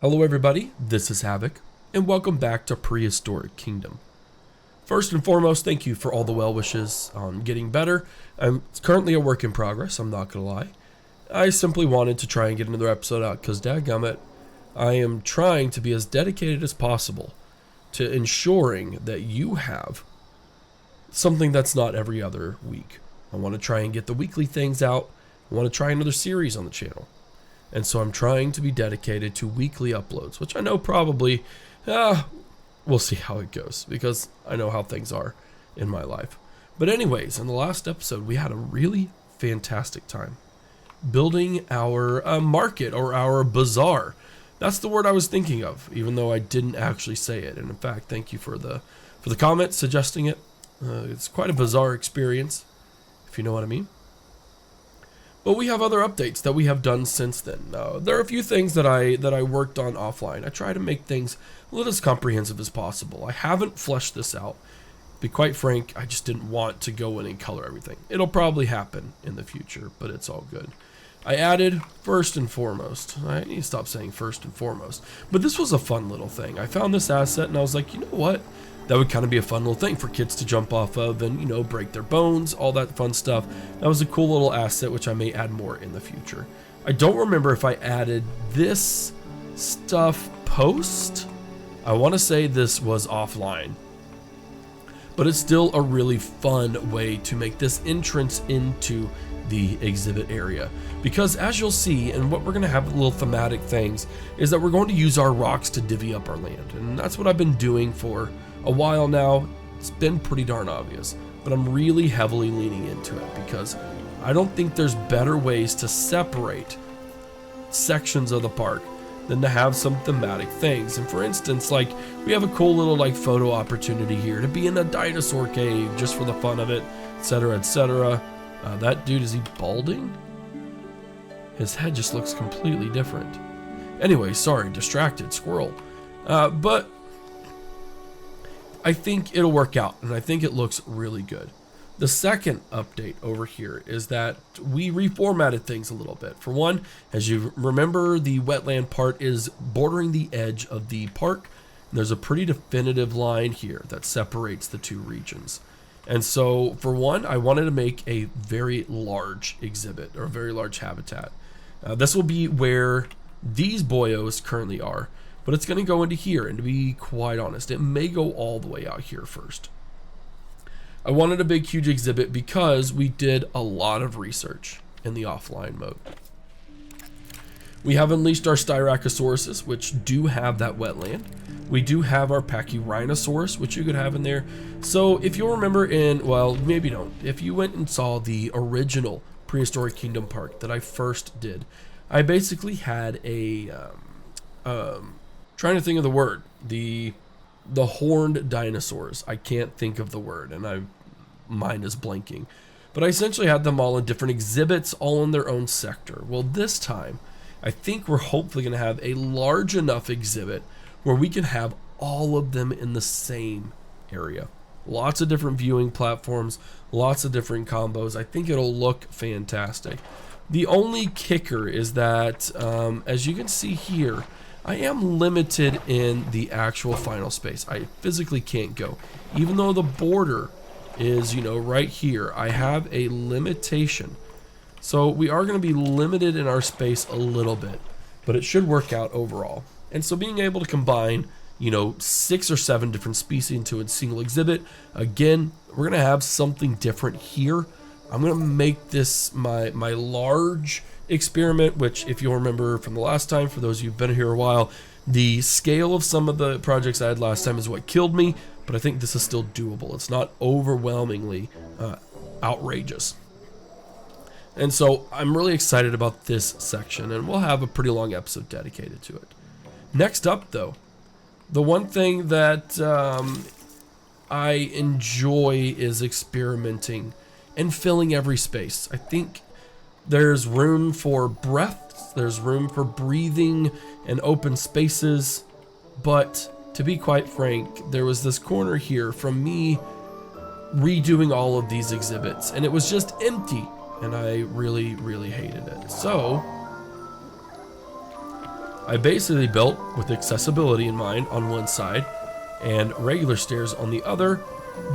Hello everybody, this is Havoc, and welcome back to Prehistoric Kingdom. First and foremost, thank you for all the well wishes on getting better. I'm currently a work in progress, I'm not gonna lie. I simply wanted to try and get another episode out because dadgummit, I am trying to be as dedicated as possible to ensuring that you have something that's not every other week. I want to try and get the weekly things out. I want to try another series on the channel. And so I'm trying to be dedicated to weekly uploads, which I know probably, we'll see how it goes because I know how things are in my life. But anyways, in the last episode, we had a really fantastic time building our market or our bazaar. That's the word I was thinking of, even though I didn't actually say it. And in fact, thank you for the comment suggesting it. It's quite a bizarre experience, if you know what I mean. But we have other updates that we have done since then. There are a few things that I worked on offline. I try to make things a little as comprehensive as possible. I haven't fleshed this out. To be quite frank, I just didn't want to go in and color everything. It'll probably happen in the future, but it's all good. I added first and foremost. I need to stop saying first and foremost. But this was a fun little thing. I found this asset and I was like, you know what? That would kind of be a fun little thing for kids to jump off of and, you know, break their bones, all that fun stuff. That was a cool little asset, which I may add more in the future. I don't remember if I added this stuff post. I want to say this was offline. But it's still a really fun way to make this entrance into the exhibit area. Because as you'll see, and what we're going to have little thematic things, is that we're going to use our rocks to divvy up our land. And that's what I've been doing for a while now. It's been pretty darn obvious, but I'm really heavily leaning into it because I don't think there's better ways to separate sections of the park than to have some thematic things. And for instance, like we have a cool little like photo opportunity here to be in a dinosaur cave just for the fun of it, etc., etc. That dude, is he balding? His head just looks completely different. Anyway, sorry, distracted squirrel. But I think it'll work out, and I think it looks really good. The second update over here is that we reformatted things a little bit. For one, as you remember, the wetland part is bordering the edge of the park, and there's a pretty definitive line here that separates the two regions. And so, for one, I wanted to make a very large exhibit, or a very large habitat. This will be where these boyos currently are. But it's going to go into here, and to be quite honest, it may go all the way out here first. I wanted a big, huge exhibit because we did a lot of research in the offline mode. We have unleashed our Styracosauruses, which do have that wetland. We do have our Pachyrhinosaurus, which you could have in there. So if you'll remember well, maybe don't. If you went and saw the original Prehistoric Kingdom park that I first did, I basically had a... trying to think of the word, the horned dinosaurs. I can't think of the word, and mine is blanking. But I essentially had them all in different exhibits, all in their own sector. Well, this time, I think we're hopefully going to have a large enough exhibit where we can have all of them in the same area. Lots of different viewing platforms, lots of different combos. I think it'll look fantastic. The only kicker is that, as you can see here, I am limited in the actual final space. I physically can't go. Even though the border is, you know, right here, I have a limitation. So we are going to be limited in our space a little bit, but it should work out overall. And so being able to combine, you know, 6 or 7 different species into a single exhibit, again, we're going to have something different here. I'm going to make this my large experiment, which if you'll remember from the last time, for those of you who've been here a while, the scale of some of the projects I had last time is what killed me, but I think this is still doable. It's not overwhelmingly outrageous. And so I'm really excited about this section, and we'll have a pretty long episode dedicated to it. Next up, though, the one thing that I enjoy is experimenting and filling every space. I think there's room for breath, there's room for breathing and open spaces, but to be quite frank, there was this corner here from me redoing all of these exhibits, and it was just empty, and I really, really hated it. So I basically built with accessibility in mind on one side and regular stairs on the other.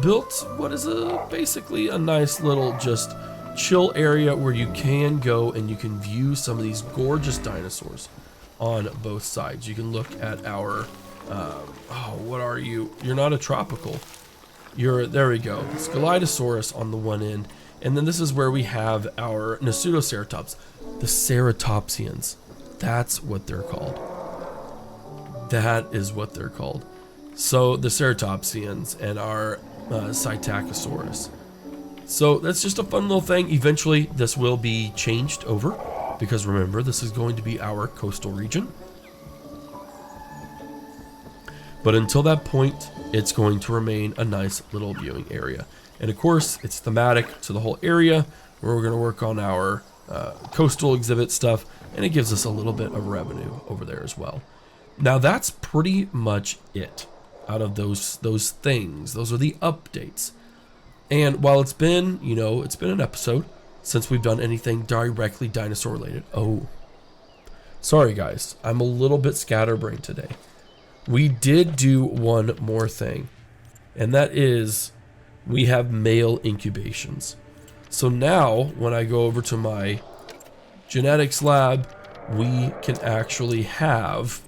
Built what is basically a nice little just chill area where you can go and you can view some of these gorgeous dinosaurs on both sides. You can look at our, what are you? You're not a tropical. There we go. Scelidosaurus on the one end. And then this is where we have our Nasutoceratops, the ceratopsians. That's what they're called. That is what they're called. So the ceratopsians and our Psittacosaurus. So that's just a fun little thing. Eventually this will be changed over because remember, this is going to be our coastal region. But until that point, it's going to remain a nice little viewing area. And of course, it's thematic to the whole area where we're going to work on our coastal exhibit stuff, and it gives us a little bit of revenue over there as well. Now that's pretty much it out of those things. Those are the updates. And while it's been, it's been an episode since we've done anything directly dinosaur related. Oh, sorry guys, I'm a little bit scatterbrained today. We did do one more thing, and that is we have male incubations. So now when I go over to my genetics lab, we can actually have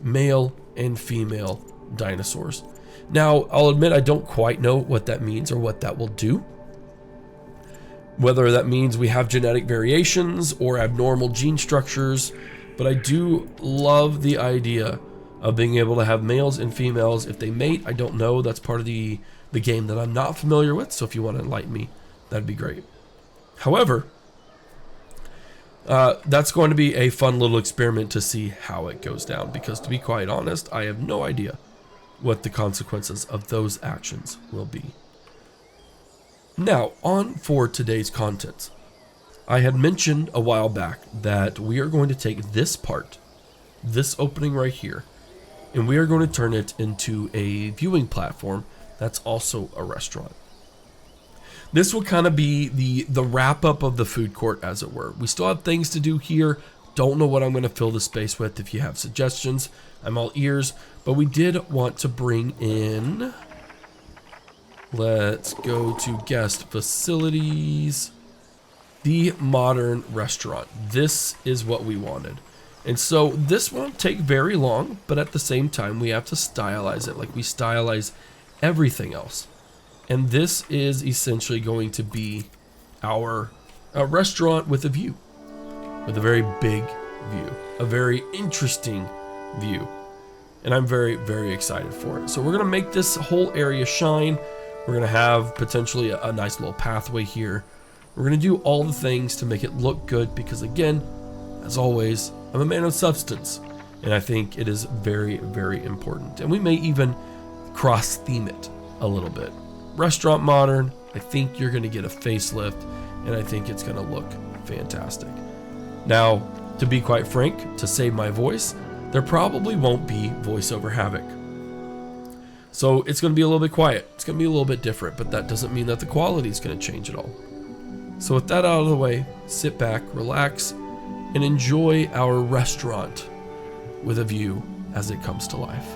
male and female dinosaurs. Now, I'll admit I don't quite know what that means or what that will do. Whether that means we have genetic variations or abnormal gene structures, but I do love the idea of being able to have males and females. If they mate, I don't know. That's part of the game that I'm not familiar with, so if you want to enlighten me, that'd be great. However, that's going to be a fun little experiment to see how it goes down, because to be quite honest, I have no idea what the consequences of those actions will be. Now, on for today's content. I had mentioned a while back that we are going to take this part, this opening right here, and we are going to turn it into a viewing platform that's also a restaurant. This will kind of be the wrap up of the food court, as it were. We still have things to do here. Don't know what I'm going to fill the space with. If you have suggestions, I'm all ears. But we did want to bring in, let's go to guest facilities, the modern restaurant. This is what we wanted. And so this won't take very long, but at the same time, we have to stylize it like we stylize everything else. And this is essentially going to be our restaurant with a view, with a very big view, a very interesting view. And I'm very, very excited for it. So we're going to make this whole area shine. We're going to have potentially a nice little pathway here. We're going to do all the things to make it look good because, again, as always, I'm a man of substance. And I think it is very, very important. And we may even cross-theme it a little bit. Restaurant modern, I think you're going to get a facelift, and I think it's going to look fantastic. Now, to be quite frank, to save my voice, there probably won't be voiceover Havoc. So it's going to be a little bit quiet. It's going to be a little bit different, but that doesn't mean that the quality is going to change at all. So with that out of the way, sit back, relax, and enjoy our restaurant with a view as it comes to life.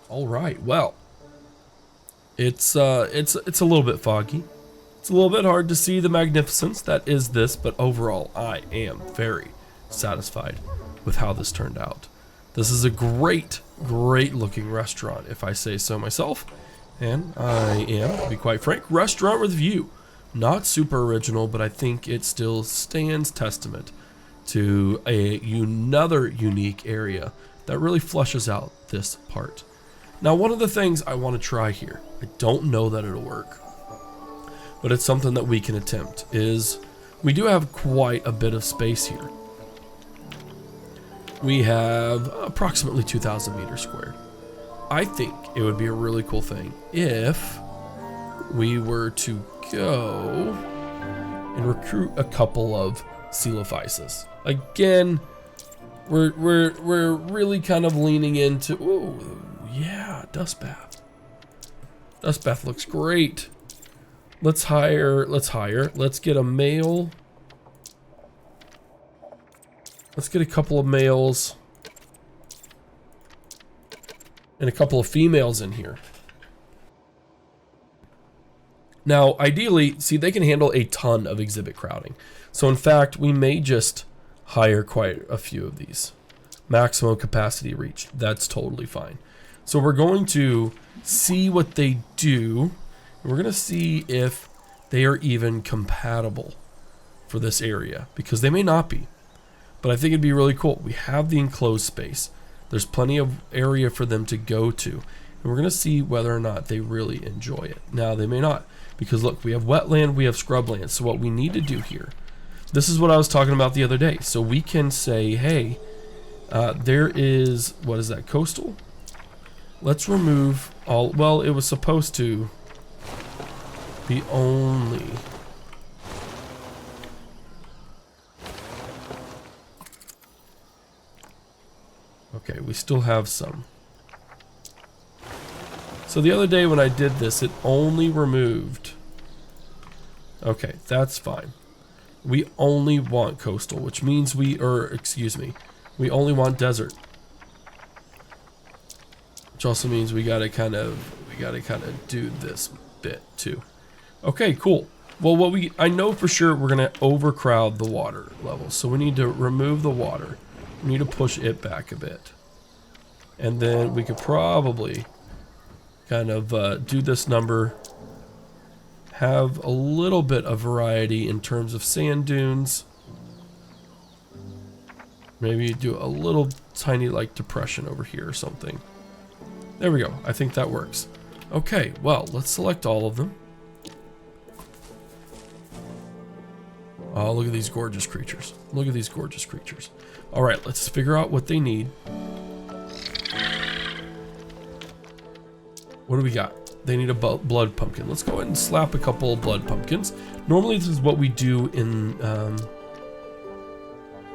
All right, well, it's a little bit foggy. It's a little bit hard to see the magnificence that is this, but overall, I am very satisfied with how this turned out. This is a great looking restaurant, if I say so myself. And I am, to be quite frank, restaurant with view. Not super original, but I think it still stands testament to another unique area that really flushes out this part. Now, one of the things I want to try here, I don't know that it'll work, but it's something that we can attempt, is we do have quite a bit of space here. We have approximately 2,000 meters squared. I think it would be a really cool thing if we were to go and recruit a couple of Coelophysis. Again, we're really kind of leaning into, ooh, yeah, dust bath. Dust bath looks great. Let's hire. Let's get a male. Let's get a couple of males and a couple of females in here. Now, ideally, see, they can handle a ton of exhibit crowding. So in fact, we may just hire quite a few of these. Maximum capacity reached. That's totally fine. So we're going to see what they do. We're going to see if they are even compatible for this area, because they may not be. But I think it'd be really cool. We have the enclosed space. There's plenty of area for them to go to. And we're going to see whether or not they really enjoy it. Now, they may not. Because look, we have wetland, we have scrubland. So what we need to do here, this is what I was talking about the other day. So we can say, hey, there is, what is that, coastal? Let's remove all, well, it was supposed to be only. Okay, we still have some. So the other day when I did this, it only removed. Okay, that's fine. We only want coastal, which means we only want desert. Which also means we gotta kind of do this bit too. Okay, cool. Well, I know for sure we're gonna overcrowd the water level, so we need to remove the water. We need to push it back a bit, and then we could probably kind of do this number, have a little bit of variety in terms of sand dunes. Maybe do a little tiny like depression over here or something. There we go. I think that works. Okay, well, let's select all of them. Oh, look at these gorgeous creatures. Look at these gorgeous creatures. All right, let's figure out what they need. What do we got? They need a blood pumpkin. Let's go ahead and slap a couple of blood pumpkins. Normally this is what we do in...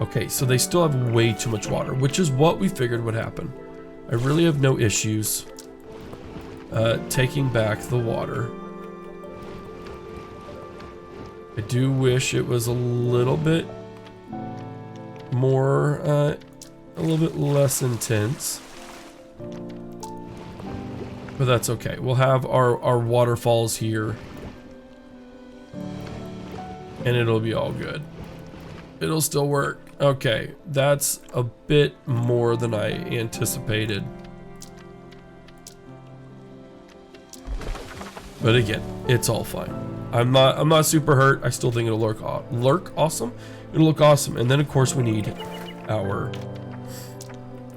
Okay, so they still have way too much water, which is what we figured would happen. I really have no issues taking back the water. I do wish it was a little bit more, a little bit less intense. But that's okay. We'll have our waterfalls here. And it'll be all good. It'll still work. Okay, that's a bit more than I anticipated. But again, it's all fine. I'm not super hurt. I still think it'll look awesome. It'll look awesome. And then of course we need our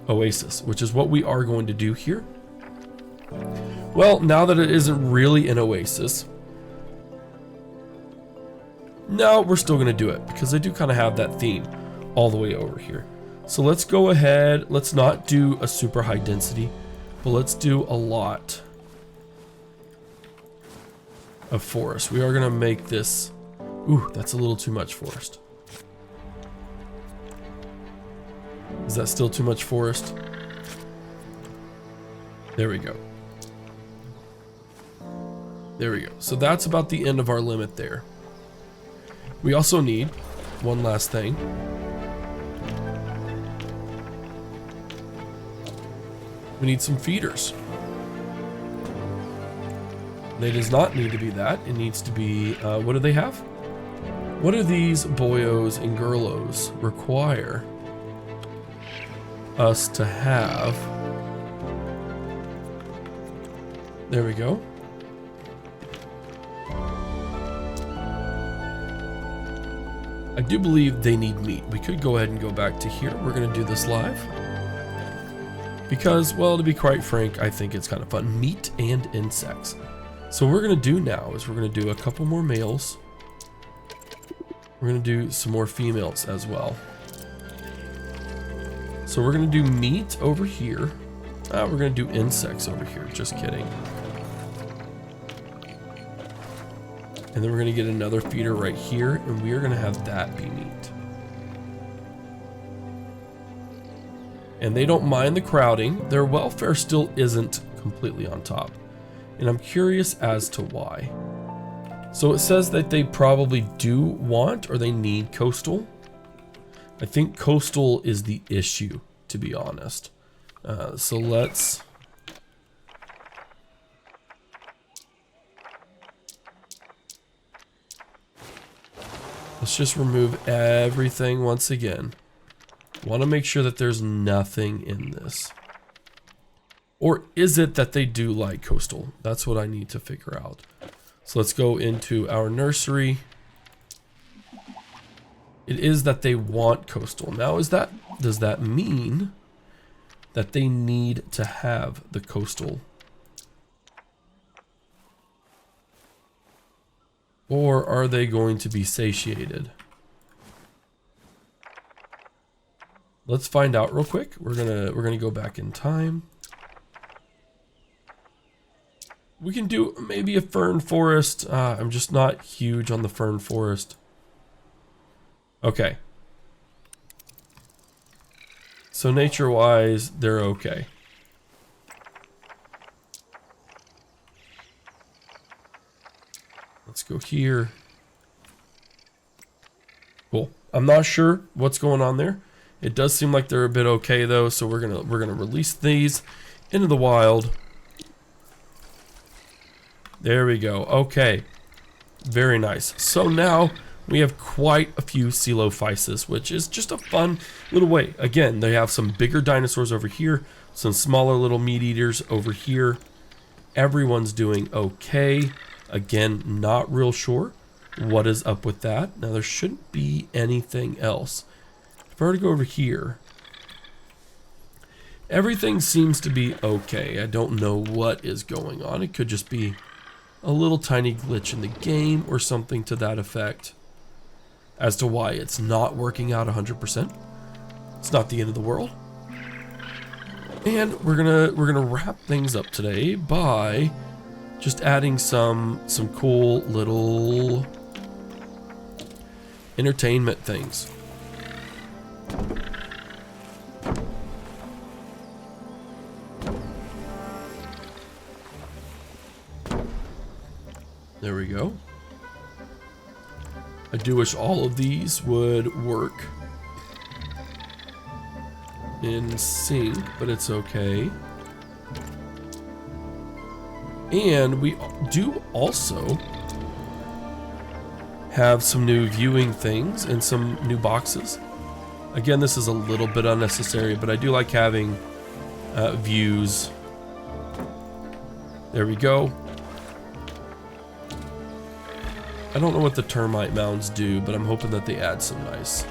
oasis, which is what we are going to do here. Well, now that it isn't really an oasis, no, we're still going to do it because I do kind of have that theme all the way over here. So let's go ahead. Let's not do a super high density, but let's do a lot of forest. We are going to make this. Ooh, that's a little too much forest. Is that still too much forest? There we go. There we go. So that's about the end of our limit there. We also need one last thing. We need some feeders. It does not need to be that. It needs to be, what do they have? What do these boyos and girlos require us to have? There we go. I do believe they need meat. We could go ahead and go back to here. We're going to do this live. Because, well, to be quite frank, I think it's kind of fun. Meat and insects. So what we're going to do now is we're going to do a couple more males. We're going to do some more females as well. So we're going to do meat over here. We're going to do insects over here. Just kidding. And then we're going to get another feeder right here, and we are going to have that be meat. And they don't mind the crowding. Their welfare still isn't completely on top. And I'm curious as to why. So it says that they probably do want or they need coastal. I think coastal is the issue, to be honest. So let's just remove everything once again. Want to make sure that there's nothing in this. Or is it that they do like coastal? That's what I need to figure out. So let's go into our nursery. It is that they want coastal. Now, does that mean that they need to have the coastal? Or are they going to be satiated? Let's find out real quick. We're gonna go back in time. We can do maybe a fern forest. I'm just not huge on the fern forest. Okay. So nature-wise, they're okay. Let's go here. Cool. I'm not sure what's going on there. It does seem like they're a bit okay though, so we're gonna release these into the wild. There we go. Okay. Very nice. So now we have quite a few Coelophysis, which is just a fun little way. Again, they have some bigger dinosaurs over here, some smaller little meat eaters over here. Everyone's doing okay. Again, not real sure what is up with that. Now, there shouldn't be anything else. If I were to go over here, everything seems to be okay. I don't know what is going on. It could just be a little tiny glitch in the game or something to that effect as to why it's not working out 100%. It's not the end of the world. And we're gonna wrap things up today by just adding some cool little entertainment things. There we go. I do wish all of these would work in sync, but it's okay. And we do also have some new viewing things and some new boxes. Again, this is a little bit unnecessary, but I do like having views. There we go. I don't know what the termite mounds do, but I'm hoping that they add some nice,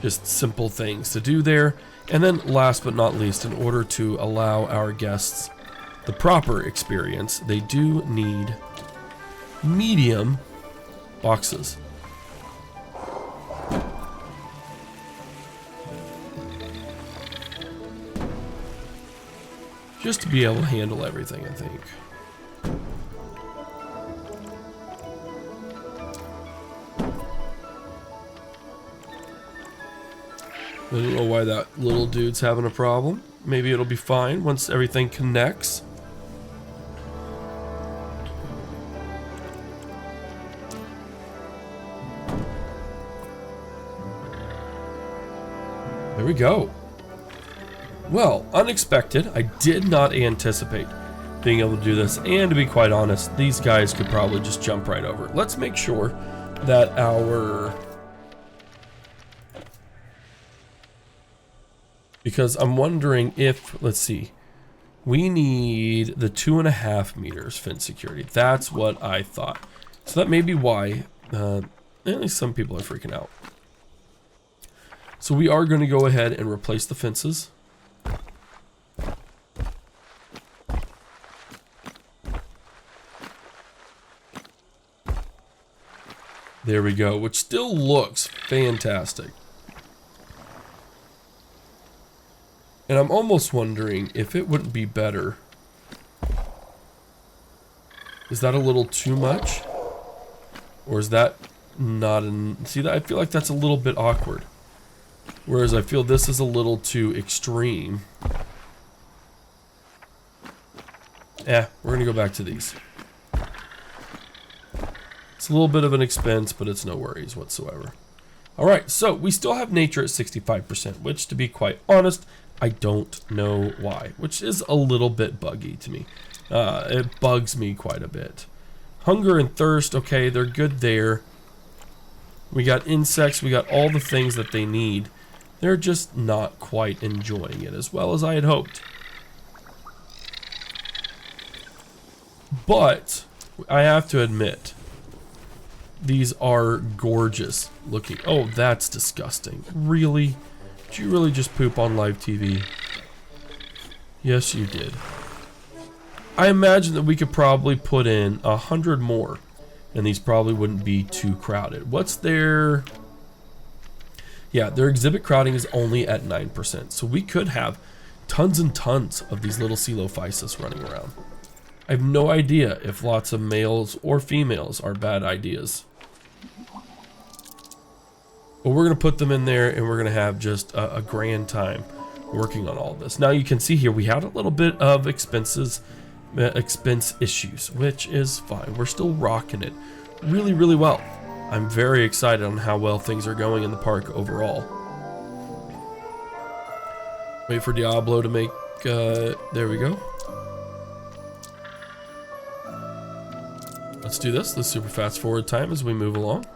just simple things to do there. And then last but not least, in order to allow our guests the proper experience, they do need medium boxes. Just to be able to handle everything, I think. I don't know why that little dude's having a problem. Maybe it'll be fine once everything connects. There we go. Well, unexpected. I did not anticipate being able to do this, and to be quite honest, these guys could probably just jump right over it. Let's make sure that because I'm wondering if, let's see, we need the 2.5 meters fence security. That's what I thought. So that may be why at least some people are freaking out. So we are going to go ahead and replace the fences. There we go, which still looks fantastic. And I'm almost wondering if it wouldn't be better. Is that a little too much? Or is that not an... See, I feel like that's a little bit awkward. Whereas I feel this is a little too extreme. We're going to go back to these. It's a little bit of an expense, but it's no worries whatsoever. Alright, so we still have nature at 65%, which, to be quite honest, I don't know why. Which is a little bit buggy to me. It bugs me quite a bit. Hunger and thirst, okay, they're good there. We got insects, we got all the things that they need. They're just not quite enjoying it as well as I had hoped. But I have to admit, these are gorgeous looking. Oh, that's disgusting. Really? Did you really just poop on live TV? Yes, you did. I imagine that we could probably put in 100 more, and these probably wouldn't be too crowded. What's their... Yeah, their exhibit crowding is only at 9%, so we could have tons and tons of these little Coelophysis running around. I have no idea if lots of males or females are bad ideas. But we're going to put them in there, and we're going to have just a grand time working on all this. Now you can see here we had a little bit of expense issues, which is fine. We're still rocking it really, really well. I'm very excited on how well things are going in the park overall. Wait for Diablo to make, there we go. Let's do this. Let's super fast forward time as we move along.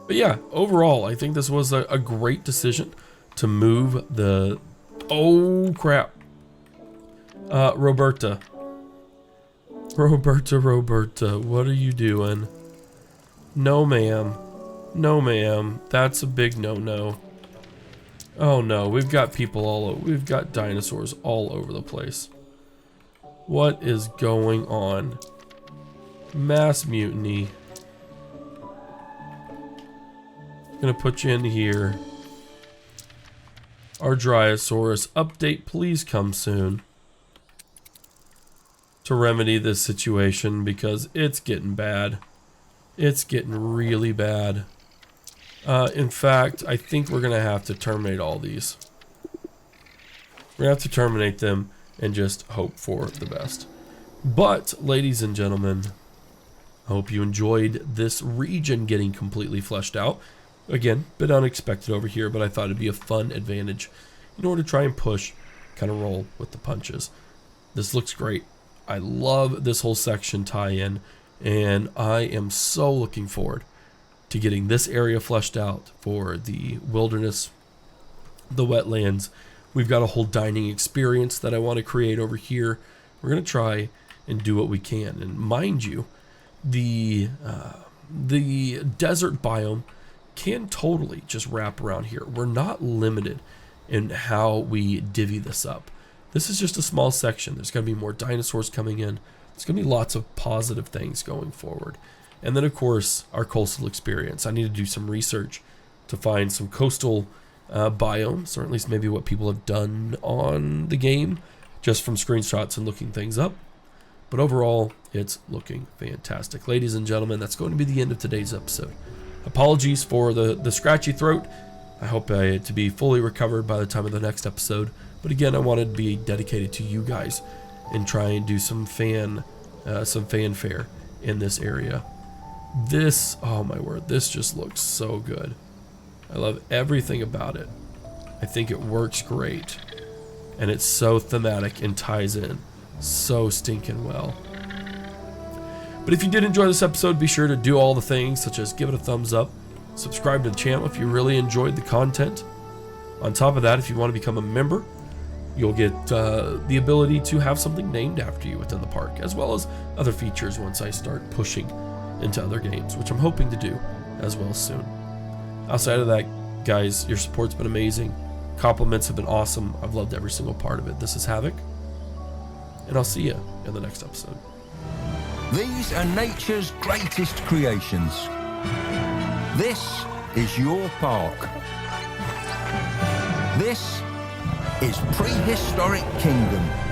But yeah, overall, I think this was a great decision to move the... Oh, crap. Roberta, what are you doing? No, ma'am. No, ma'am. That's a big no-no. Oh, no. We've got people all over. We've got dinosaurs all over the place. What is going on? Mass mutiny. Gonna put you in here. Our Dryosaurus update, please come soon to remedy this situation because it's getting bad. It's getting really bad. In fact, I think we're gonna have to terminate all these. We're gonna have to terminate them and just hope for the best. But, ladies and gentlemen, I hope you enjoyed this region getting completely fleshed out. Again, bit unexpected over here, but I thought it'd be a fun advantage in order to try and push, kind of roll with the punches. This looks great. I love this whole section tie-in, and I am so looking forward to getting this area fleshed out for the wilderness, the wetlands. We've got a whole dining experience that I want to create over here. We're going to try and do what we can. And mind you, the desert biome can totally just wrap around here. We're not limited in how we divvy this up. This is just a small section. There's going to be more dinosaurs coming in. There's going to be lots of positive things going forward. And then, of course, our coastal experience. I need to do some research to find some coastal biomes, or at least maybe what people have done on the game, just from screenshots and looking things up. But overall, it's looking fantastic. Ladies and gentlemen, that's going to be the end of today's episode. Apologies for the scratchy throat. I hope to be fully recovered by the time of the next episode. But again, I wanted to be dedicated to you guys and try and do some fanfare in this area. This, oh my word, this just looks so good. I love everything about it. I think it works great. And it's so thematic and ties in so stinking well. But if you did enjoy this episode, be sure to do all the things, such as give it a thumbs up, subscribe to the channel if you really enjoyed the content. On top of that, if you want to become a member, you'll get the ability to have something named after you within the park, as well as other features once I start pushing into other games, which I'm hoping to do as well soon. Outside of that, guys, your support's been amazing. Compliments have been awesome. I've loved every single part of it. This is Havoc, and I'll see you in the next episode. These are nature's greatest creations. This is your park. This is Prehistoric Kingdom.